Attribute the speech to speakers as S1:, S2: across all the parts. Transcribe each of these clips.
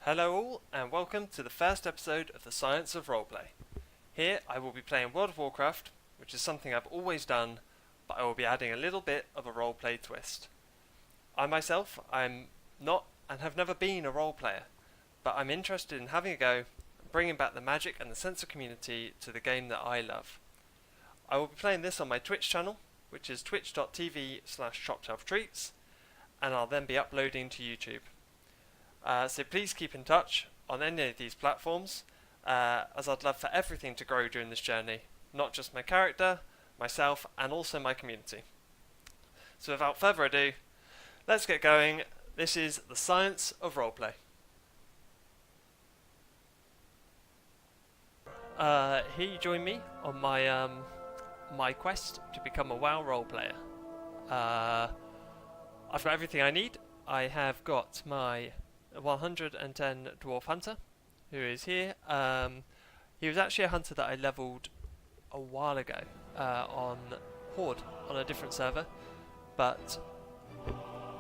S1: Hello all, and welcome to the first episode of the Science of Roleplay. Here I will be playing World of Warcraft, which is something I've always done, but I will be adding a little bit of a roleplay twist. I myself, I'm not and have never been a role player, but I'm interested in having a go, bringing back the magic and the sense of community to the game that I love. I will be playing this on my Twitch channel, which is twitch.tv/TopshelfTreats, and I'll then be uploading to YouTube. So please keep in touch on any of these platforms, as I'd love for everything to grow during this journey, not just my character, myself, and also my community. So without further ado, let's get going. This is the Science of Roleplay. Here you join me on my my quest to become a WoW role player. I've got everything I need. I have got my 110 Dwarf Hunter, who is here. He was actually a hunter that I leveled a while ago on Horde on a different server, but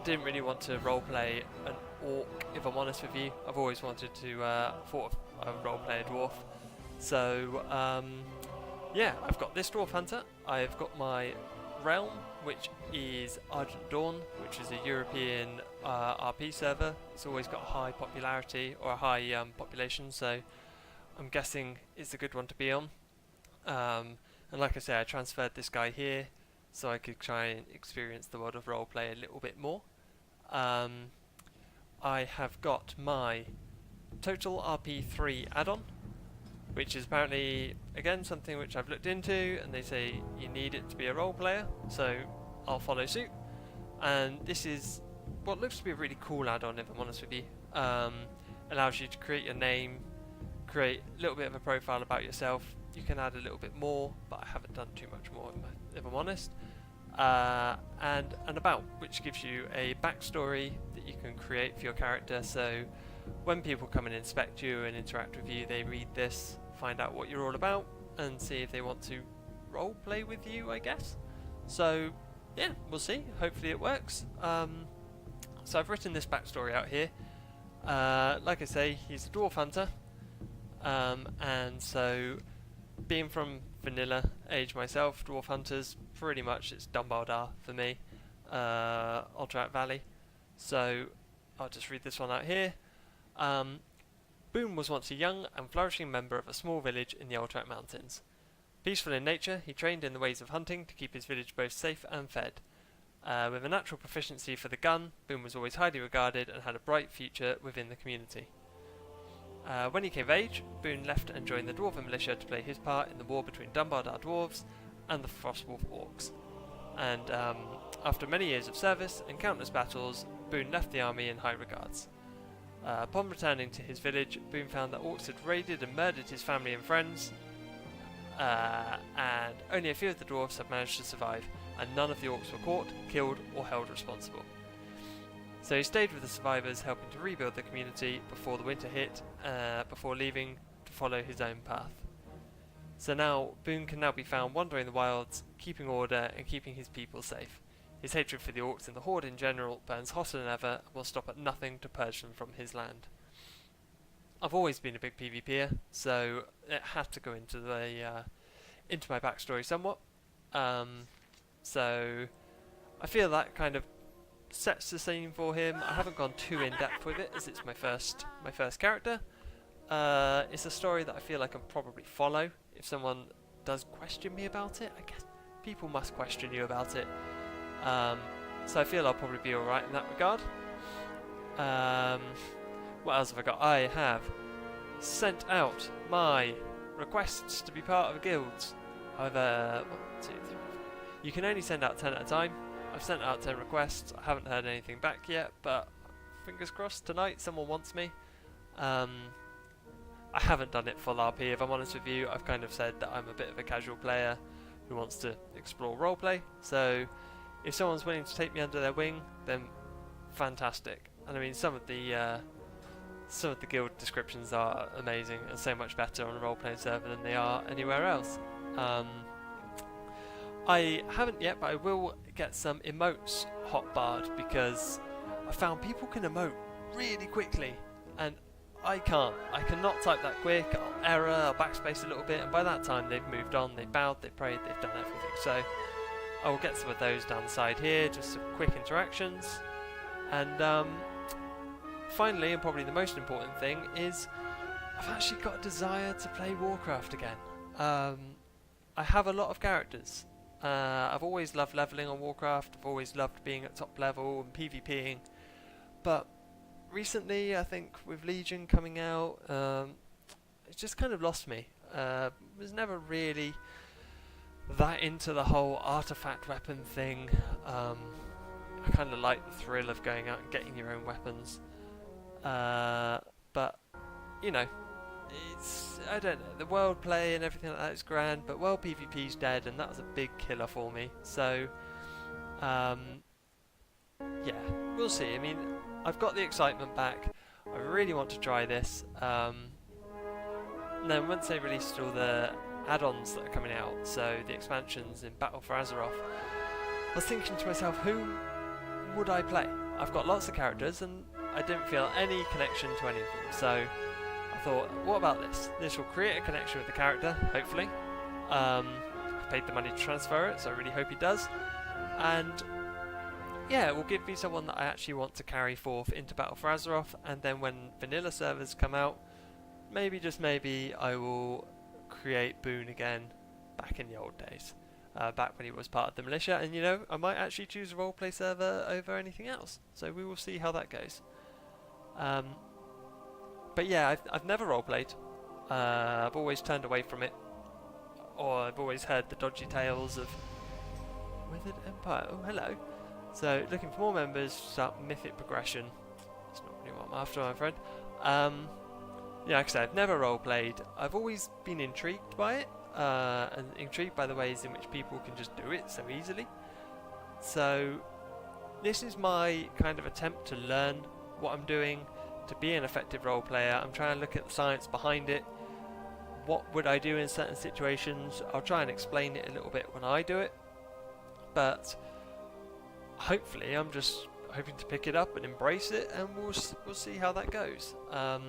S1: didn't really want to roleplay an orc, if I'm honest with you. I've always wanted to roleplay a dwarf. So yeah, I've got this Dwarf Hunter. I've got my Realm, which is Argent Dawn, which is a European RP server. It's always got a high popularity, or a high population, so I'm guessing it's a good one to be on. And like I say, I transferred this guy here so I could try and experience the world of roleplay a little bit more. I have got my Total RP3 add-on, which is apparently, again, something which I've looked into, and they say you need it to be a role player, so I'll follow suit. And this is what looks to be a really cool add-on, if I'm honest with you. Allows you to create your name, create a little bit of a profile about yourself. You can add a little bit more, but I haven't done too much more, if I'm honest. And an about, which gives you a backstory that you can create for your character, so when people come and inspect you and interact with you, they read this, find out what you're all about, and see if they want to role play with you, I guess. So yeah, we'll see. Hopefully it works. So I've written this backstory out here. Like I say, he's a dwarf hunter, and so being from vanilla age myself, dwarf hunters, pretty much it's Dumbledore for me, Alterac Valley. So I'll just read this one out here. Booun was once a young and flourishing member of a small village in the Alterac Mountains. Peaceful in nature, he trained in the ways of hunting to keep his village both safe and fed. With a natural proficiency for the gun, Booun was always highly regarded and had a bright future within the community. When he came of age, Booun left and joined the Dwarven militia to play his part in the war between Dumbledore dwarves and the Frostbourne orcs. And after many years of service and countless battles, Booun left the army in high regards. Upon returning to his village, Booun found that orcs had raided and murdered his family and friends, and only a few of the dwarves had managed to survive, and none of the orcs were caught, killed, or held responsible. So he stayed with the survivors, helping to rebuild the community before the winter hit, before leaving to follow his own path. So now, Booun can now be found wandering the wilds, keeping order and keeping his people safe. His hatred for the orcs and the Horde in general burns hotter than ever and will stop at nothing to purge them from his land. I've always been a big PvPer, so it had to go into into my backstory somewhat. So I feel that kind of sets the scene for him. I haven't gone too in depth with it, as it's my first character. It's a story that I feel I can probably follow. If someone does question me about it, I guess people must question you about it. So I feel I'll probably be alright in that regard. What else have I got? I have sent out my requests to be part of guilds. However, 1, 2, 3, 4. You can only send out 10 at a time. I've sent out 10 requests. I haven't heard anything back yet, but fingers crossed tonight someone wants me. I haven't done it full RP, if I'm honest with you. I've kind of said that I'm a bit of a casual player who wants to explore roleplay. So if someone's willing to take me under their wing, then fantastic. And I mean, some of the guild descriptions are amazing and so much better on a role-playing server than they are anywhere else. I haven't yet, but I will get some emotes hotbarred, because I found people can emote really quickly, and I can't. I cannot type that quick. I'll error, I'll backspace a little bit, and by that time they've moved on, they've bowed, they've prayed, they've done everything. So I will get some of those down the side here, just some quick interactions. And finally, and probably the most important thing, is I've actually got a desire to play Warcraft again. I have a lot of characters. I've always loved leveling on Warcraft, I've always loved being at top level and PvPing, but recently I think with Legion coming out, it's just kind of lost me. Was never really that into the whole artifact weapon thing. I kind of like the thrill of going out and getting your own weapons, but you know, I don't know, the world play and everything like that is grand, but world PvP's dead, and that was a big killer for me. So yeah, we'll see. I mean, I've got the excitement back. I really want to try this. And then once they released all the add-ons that are coming out, so the expansions in Battle for Azeroth, I was thinking to myself, who would I play? I've got lots of characters and I didn't feel any connection to any of them, so I thought, what about this? This will create a connection with the character, hopefully. I paid the money to transfer it, so I really hope he does. And yeah, it will give me someone that I actually want to carry forth into Battle for Azeroth, and then when vanilla servers come out, maybe, just maybe, I will create Booun again, back in the old days. Back when he was part of the militia, and you know, I might actually choose a roleplay server over anything else, so we will see how that goes. But yeah, I've never roleplayed. I've always turned away from it, or I've always heard the dodgy tales of Withered Empire. Oh, hello. So, looking for more members, start mythic progression. That's not really what I'm after, my friend. Yeah, like I said, I've never roleplayed. I've always been intrigued by it, and intrigued by the ways in which people can just do it so easily. So, this is my kind of attempt to learn what I'm doing, to be an effective role player. I'm trying to look at the science behind it. What would I do in certain situations? I'll try and explain it a little bit when I do it, but hopefully I'm just hoping to pick it up and embrace it, and we'll see how that goes. Like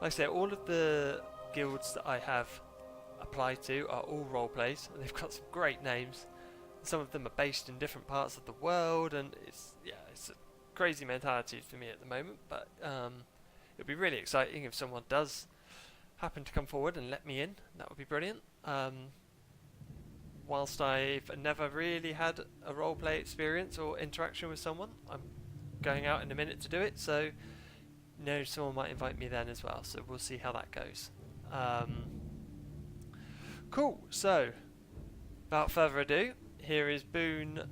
S1: I say, all of the guilds that I have applied to are all role plays, and they've got some great names. Some of them are based in different parts of the world, and it's a crazy mentality for me at the moment, but it'd be really exciting if someone does happen to come forward and let me in. That would be brilliant. Whilst I've never really had a roleplay experience or interaction with someone, I'm going out in a minute to do it, so you know, someone might invite me then as well, so we'll see how that goes. Cool, so without further ado, here is Booun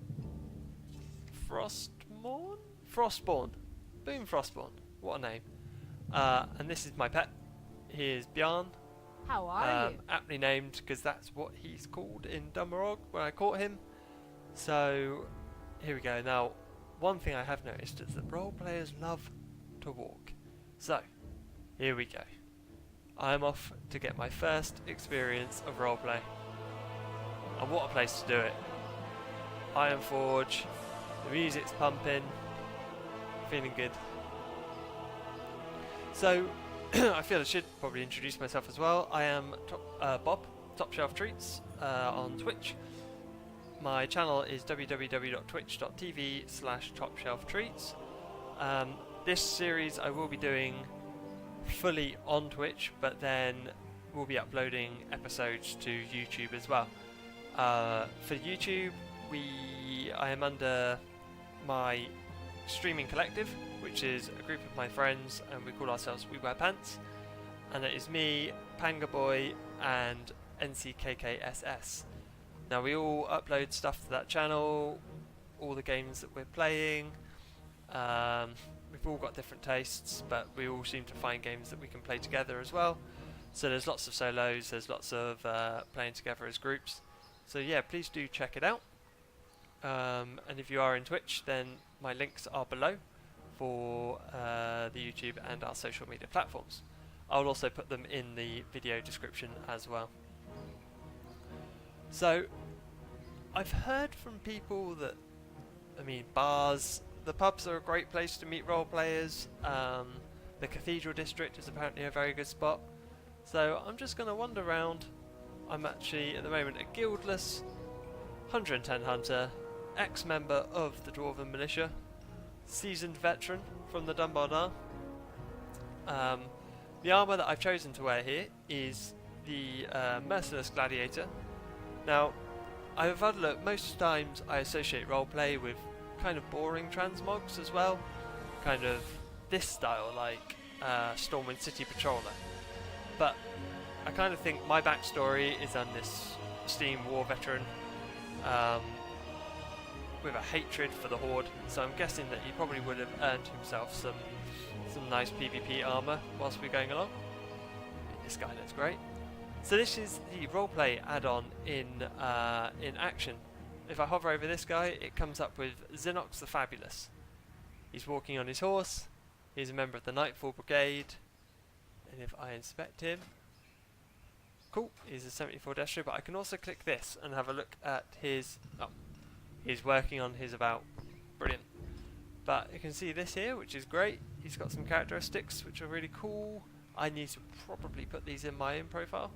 S1: Frostbourne. Booun Frostbourne, what a name. And this is my pet. He is Bjarn.
S2: How are you?
S1: Aptly named because that's what he's called in Dumarog when I caught him. So here we go. Now, one thing I have noticed is that role players love to walk. So here we go. I'm off to get my first experience of roleplay. And what a place to do it. Ironforge, the music's pumping, feeling good. So I feel I should probably introduce myself as well. I am Bob, TopshelfTreats, on Twitch. My channel is www.twitch.tv/TopshelfTreats. This series I will be doing fully on Twitch, but then we'll be uploading episodes to YouTube as well. For YouTube, I am under my streaming collective, which is a group of my friends, and we call ourselves We Wear Pants, and it is me, Pangaboy, and NCKKSS. Now we all upload stuff to that channel, all the games that we're playing. We've all got different tastes, but we all seem to find games that we can play together as well. So there's lots of solos, there's lots of playing together as groups. So yeah, please do check it out. And if you are in Twitch, then my links are below for the YouTube and our social media platforms. I'll also put them in the video description as well. So I've heard from people that, I mean, bars, the pubs are a great place to meet role players. The Cathedral District is apparently a very good spot. So I'm just going to wander around. I'm actually at the moment a guildless 110 hunter, ex-member of the Dwarven Militia, seasoned veteran from the Dunbar. The armour that I've chosen to wear here is the Merciless Gladiator. Now, I've had a look, most times I associate roleplay with kind of boring transmogs as well, kind of this style, like Stormwind City Patroller. But I kind of think my backstory is I'm this esteemed war veteran with a hatred for the Horde, so I'm guessing that he probably would have earned himself some nice PvP armour whilst we're going along. This guy looks great. So this is the roleplay add-on in action. If I hover over this guy, it comes up with Xenox the Fabulous. He's walking on his horse, he's a member of the Nightfall Brigade, and if I inspect him, cool, he's a 74 Destro, but I can also click this and have a look at his, oh, he's working on his about, brilliant. But you can see this here, which is great. He's got some characteristics which are really cool. I need to probably put these in my own profile.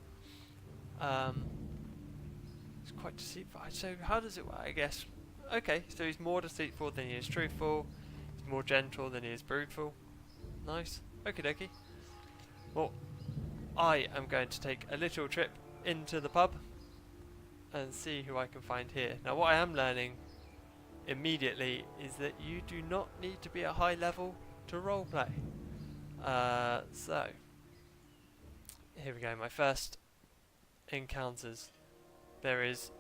S1: It's quite deceitful. So how does it work, I guess? Okay, so he's more deceitful than he is truthful. He's more gentle than he is bruteful. Nice. Okie dokie. Well, I am going to take a little trip into the pub and see who I can find here. Now what I am learning immediately is that you do not need to be at high level to roleplay. So here we go, my first encounters. There is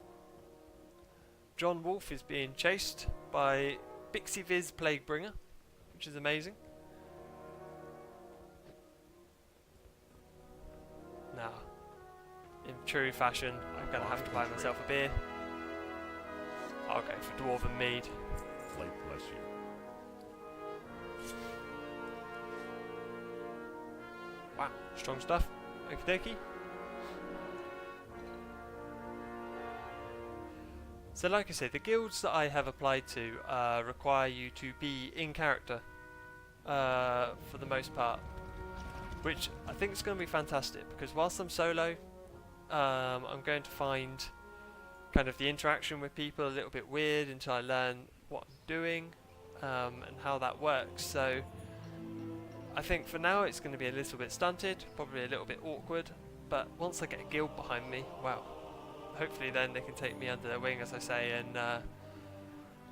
S1: John Wolfe is being chased by Bixie Viz Plaguebringer, which is amazing. Now, in true fashion, I'm gonna have to buy myself a beer. I'll go for Dwarven Mead.
S2: Light bless you.
S1: Wow, strong stuff. Okie dokie. So like I said, the guilds that I have applied to require you to be in character for the most part, which I think is going to be fantastic, because whilst I'm solo, I'm going to find kind of the interaction with people a little bit weird until I learn what I'm doing and how that works. So I think for now it's going to be a little bit stunted, probably a little bit awkward, but once I get a guild behind me, wow, hopefully then they can take me under their wing, as I say, and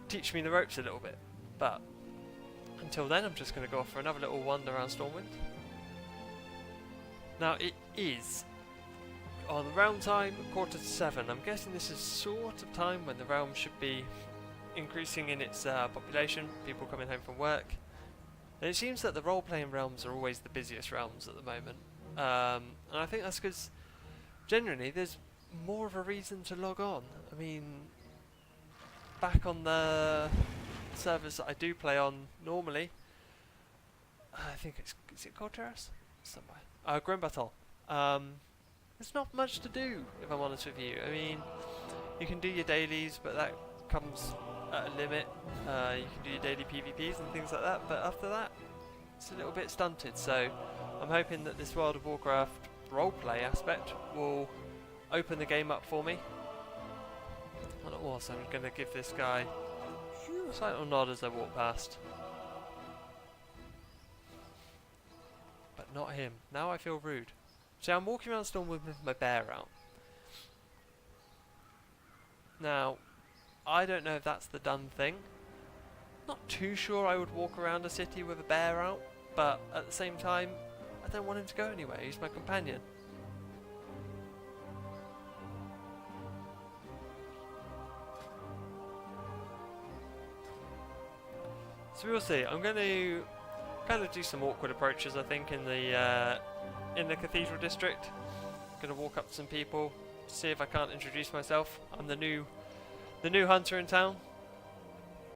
S1: teach me the ropes a little bit. But until then, I'm just going to go off for another little wander around Stormwind. Now it is on realm time 6:45. I'm guessing this is sort of time when the realm should be increasing in its population, people coming home from work. And it seems that the role-playing realms are always the busiest realms at the moment. And I think that's because generally there's more of a reason to log on. I mean, back on the servers that I do play on normally, I think is it called Terrace? Somewhere. Grand Battle. There's not much to do, if I'm honest with you. I mean, you can do your dailies, but that comes at a limit. You can do your daily PvPs and things like that, but after that, it's a little bit stunted. So I'm hoping that this World of Warcraft roleplay aspect will open the game up for me. And also, I'm going to give this guy a slight little nod as I walk past. But not him. Now I feel rude. So I'm walking around Stormwind with my bear out. Now, I don't know if that's the done thing. Not too sure I would walk around a city with a bear out, but at the same time, I don't want him to go anywhere. He's my companion. So we'll see. I'm going to kind of do some awkward approaches, I think, in the Cathedral District. I'm going to walk up to some people, see if I can't introduce myself. I'm the new hunter in town,